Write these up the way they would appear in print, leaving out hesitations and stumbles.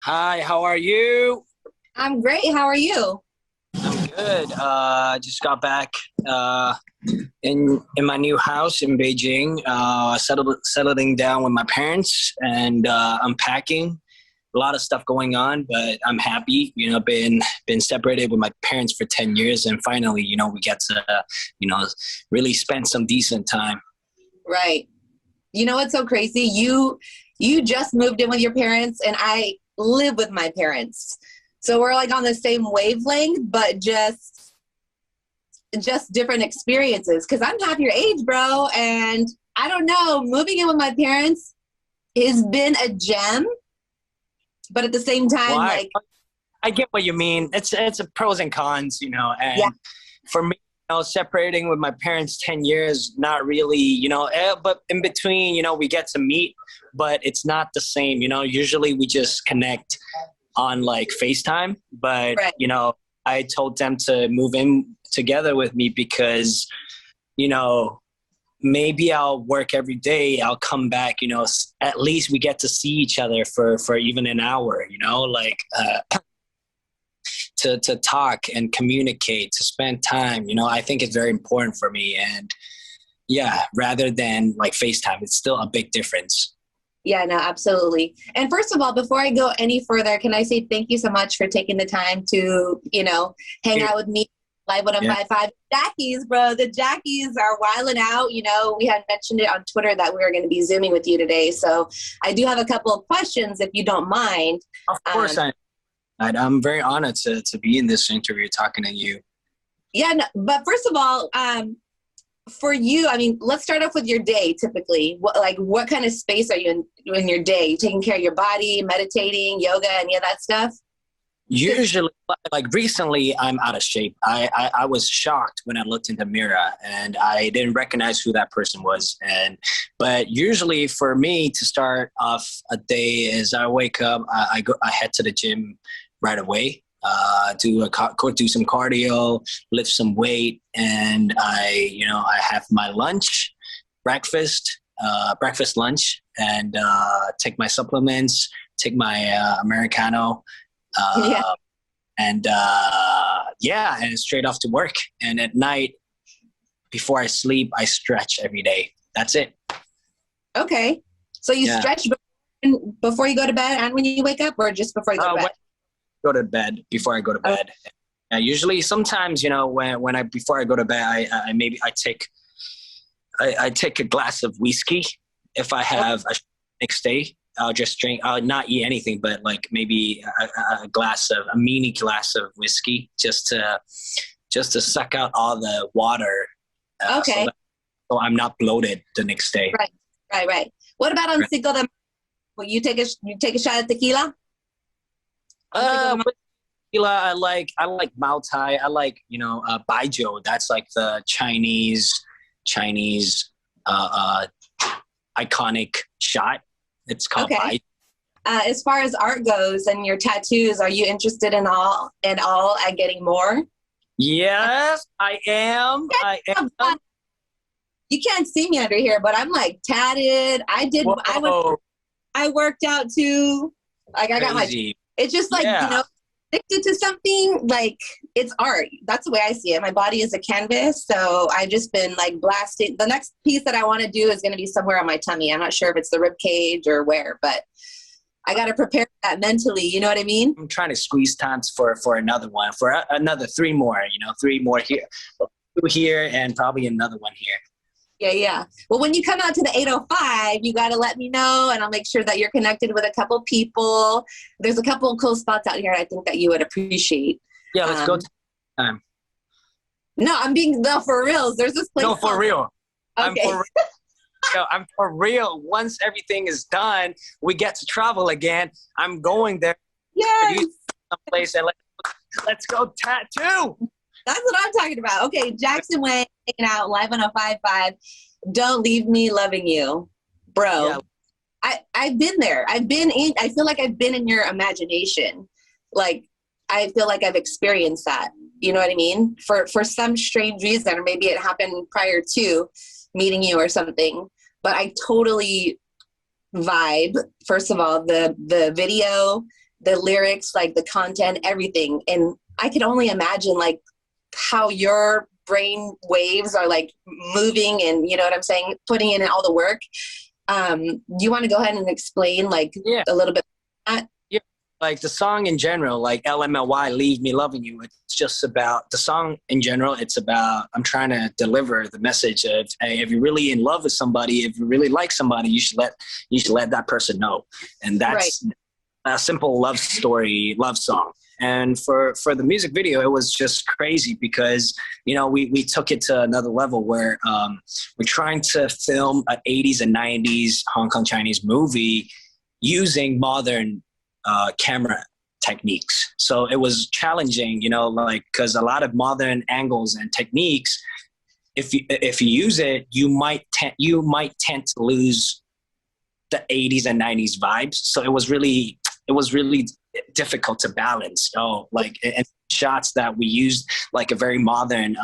Hi, how are you? I'm great. How are you? I'm good. I just got back in my new house in Beijing. Settling down with my parents and unpacking. A lot of stuff going on, but I'm happy. Been separated with my parents for 10 years, and finally, we get to you know really spend some decent time. Right. You know what's so crazy? You just moved in with your parents and I live with my parents. So we're like on the same wavelength, but just different experiences. Cause I'm half your age, bro. And I don't know, moving in with my parents has been a gem, but at the same time, Why? like, I get what you mean. It's a pros and cons, yeah, and for me, separating with my parents 10 years, not really, but in between, we get to meet, but it's not the same, usually we just connect on like FaceTime, but, right. I told them to move in together with me because, you know, maybe I'll work every day. I'll come back, at least we get to see each other for even an hour, to talk and communicate, to spend time. I think it's very important for me. And yeah, rather than like FaceTime, it's still a big difference. Yeah, no, absolutely. And first of all, before I go any further, can I say thank you so much for taking the time to, hang out with me live on Yeah. 155 Jackies, bro. The Jackies are wilding out. We had mentioned it on Twitter that we were going to be Zooming with you today. So I do have a couple of questions if you don't mind. Of course, Um, I'm very honored to be in this interview talking to you. yeah, no, but first of all, for you, I mean, let's start off with your day. Typically, what kind of space are you in your day? You taking care of your body, meditating, yoga, any of that stuff? Because Usually, like recently, I'm out of shape. I was shocked when I looked in the mirror and I didn't recognize who that person was. But usually for me to start off a day is I wake up, I head to the gym right away, do some cardio, lift some weight, and I have my lunch, breakfast lunch, and take my supplements, take my Americano, yeah, uh, and yeah, and straight off to work. And at night, before I sleep, I stretch every day. That's it. okay. So you Yeah. stretch before you go to bed and when you wake up, or just before you go to When bed? I go to bed, before I go to Oh, bed. Usually, sometimes, when I before I go to bed, I maybe I take a glass of whiskey. If I oh, have a next day, I'll just drink. I'll not eat anything, but like maybe a mini glass of whiskey, just to suck out all the water, so okay. that so I'm not bloated the next day. Right, right, right. What about on Right. Cinco de Mayo? Will you take a shot of tequila on Cinco de Mayo? With tequila, I like Mao Tai. I like Baijiu. That's like the Chinese iconic shot. It's called Okay. Baijiu. As far as art goes and your tattoos, are you interested in all at getting more? Yes, I am. I am. You can't see me under here, but I'm like tatted. Whoa, I worked out too. Like I got my, crazy. it's just like, Yeah. addicted to something, like it's art. That's the way I see it. My body is a canvas. So I've just been like blasting. The next piece that I want to do is going to be somewhere on my tummy. I'm not sure if it's the rib cage or where, but I got to prepare that mentally. You know what I mean? I'm trying to squeeze times for another one, for another three more. Three more here, two here, and probably another one here. Yeah, yeah. Well, when you come out to the 805, you got to let me know, and I'll make sure that you're connected with a couple people. There's a couple of cool spots out here I think that you would appreciate. Yeah, let's go. Um, Time. no, I'm being no for reals. There's this place No, for called real. I'm okay, for real. I'm for real. Once everything is done, we get to travel again. I'm going there with yes, you someplace and let's go tattoo. that's what I'm talking about. Okay, Jackson Wang hanging out live on a 55. Don't leave me loving you, Yeah, bro. I've been there. I've been in. I feel like I've been in your imagination. Like I feel like I've experienced that. You know what I mean? For some strange reason, or maybe it happened prior to meeting you or something. But I totally vibe. First of all, the video, the lyrics, like the content, everything. And I could only imagine like how your brain waves are like moving and, you know what I'm saying, putting in all the work. Do you want to go ahead and explain like a little bit of that? Yeah, like the song in general, like LMLY, Leave Me Loving You, it's just about, the song in general, it's about, I'm trying to deliver the message of, hey, if you're really in love with somebody, if you really like somebody, you should let that person know. And that's a simple love story, love song. And for the music video, it was just crazy because, you know, we took it to another level where we're trying to film an 80s and 90s Hong Kong Chinese movie using modern camera techniques. So it was challenging, you know, like, because a lot of modern angles and techniques, if you use it, you might tend to lose the 80s and 90s vibes. So it was really difficult to balance. And shots that we used, like a very modern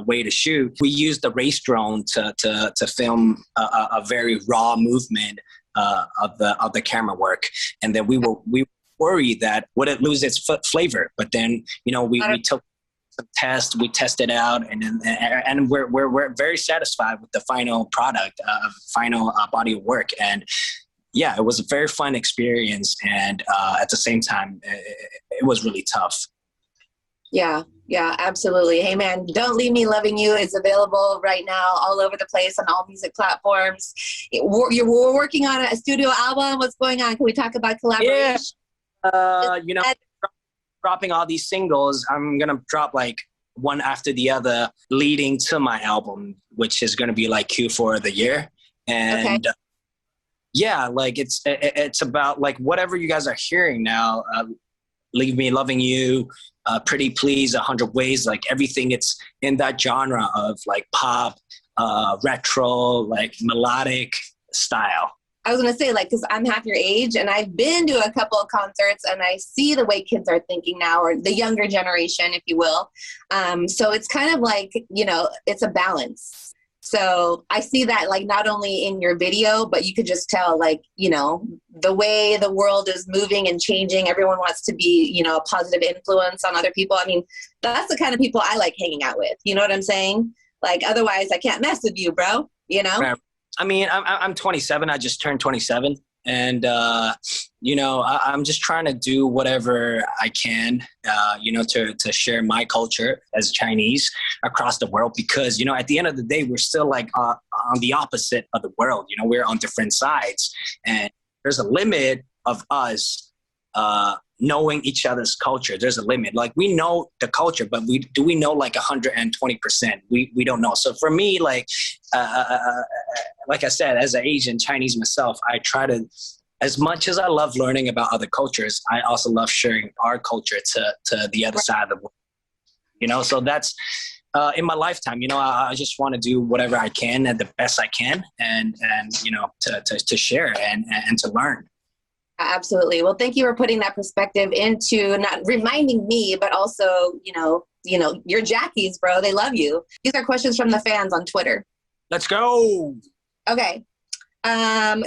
way to shoot. We used the race drone to film a very raw movement of the camera work, and then we were worried that would it lose its flavor. But then, you know, we took some tests, we tested out, and we're very satisfied with the final product, final body of work. And yeah, it was a very fun experience, and at the same time, it was really tough. Yeah, absolutely. Hey, man, Don't Leave Me Loving You is available right now all over the place on all music platforms. You're working on a studio album. What's going on? Can we talk about collaboration? Yeah, you know, dropping all these singles, I'm going to drop like one after the other leading to my album, which is going to be like Q4 of the year. And yeah, like it's about like whatever you guys are hearing now, Leave Me Loving You, Pretty Please, 100 Ways, like everything, it's in that genre of like pop, retro, like melodic style. I was going to say, like, because I'm half your age and I've been to a couple of concerts and I see the way kids are thinking now, or the younger generation, if you will. So it's kind of like, you know, it's a balance. So I see that like not only in your video, but you could just tell like, you know, the way the world is moving and changing. Everyone wants to be, you know, a positive influence on other people. I mean, that's the kind of people I like hanging out with. You know what I'm saying? Like, otherwise I can't mess with you, bro. You know? I mean, I'm 27. I just turned 27. And, you know, I'm just trying to do whatever I can, you know, to share my culture as Chinese across the world. Because, you know, at the end of the day, we're still like on the opposite of the world. You know, we're on different sides. And there's a limit of us knowing each other's culture. There's a limit. Like, we know the culture, but do we know like 120%? We don't know. So for me, like I said, as an Asian Chinese myself, I try to, as much as I love learning about other cultures, I also love sharing our culture to the other side of the world. You know, so that's in my lifetime. You know, I just want to do whatever I can and the best I can, and you know, to share and to learn. Absolutely. Well, thank you for putting that perspective into not reminding me, but also, you know, your Jackies, bro. They love you. These are questions from the fans on Twitter. Let's go. Okay.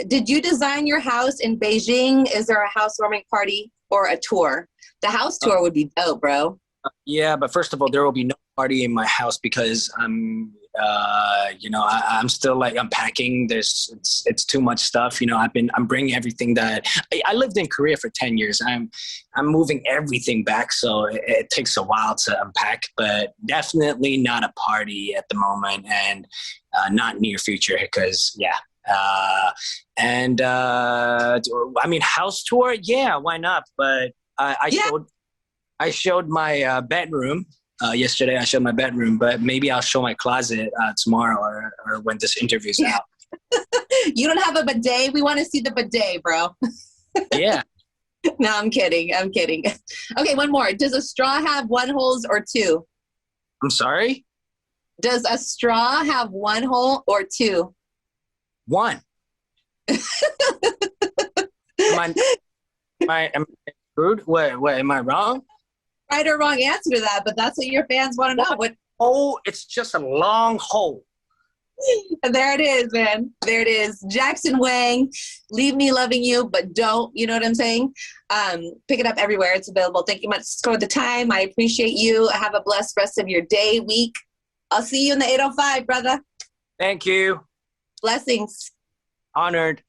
Did you design your house in Beijing? Is there a housewarming party or a tour? The house tour would be dope, bro. Yeah, but first of all, there will be no party in my house because I'm, you know, I'm still like unpacking. It's too much stuff. You know, I'm bringing everything that I lived in Korea for 10 years. I'm moving everything back, so it takes a while to unpack. But definitely not a party at the moment, and not near future because yeah. I mean, house tour, yeah, why not? But I showed my bedroom yesterday. I showed my bedroom, but maybe I'll show my closet tomorrow or when this interview's out. You don't have a bidet? We want to see the bidet, bro. Yeah. No, I'm kidding. Okay, one more. Does a straw have one holes or two? I'm sorry? Does a straw have one hole or two? One. Am I screwed? What, am I wrong? Right or wrong answer to that, but that's what your fans want to know. What? Oh, it's just a long hole. There it is, man. There it is. Jackson Wang, leave me loving you, but don't, you know what I'm saying? Pick it up everywhere. It's available. Thank you much for the time. I appreciate you. Have a blessed rest of your day, week. I'll see you in the 805, brother. Thank you. Blessings. Honored.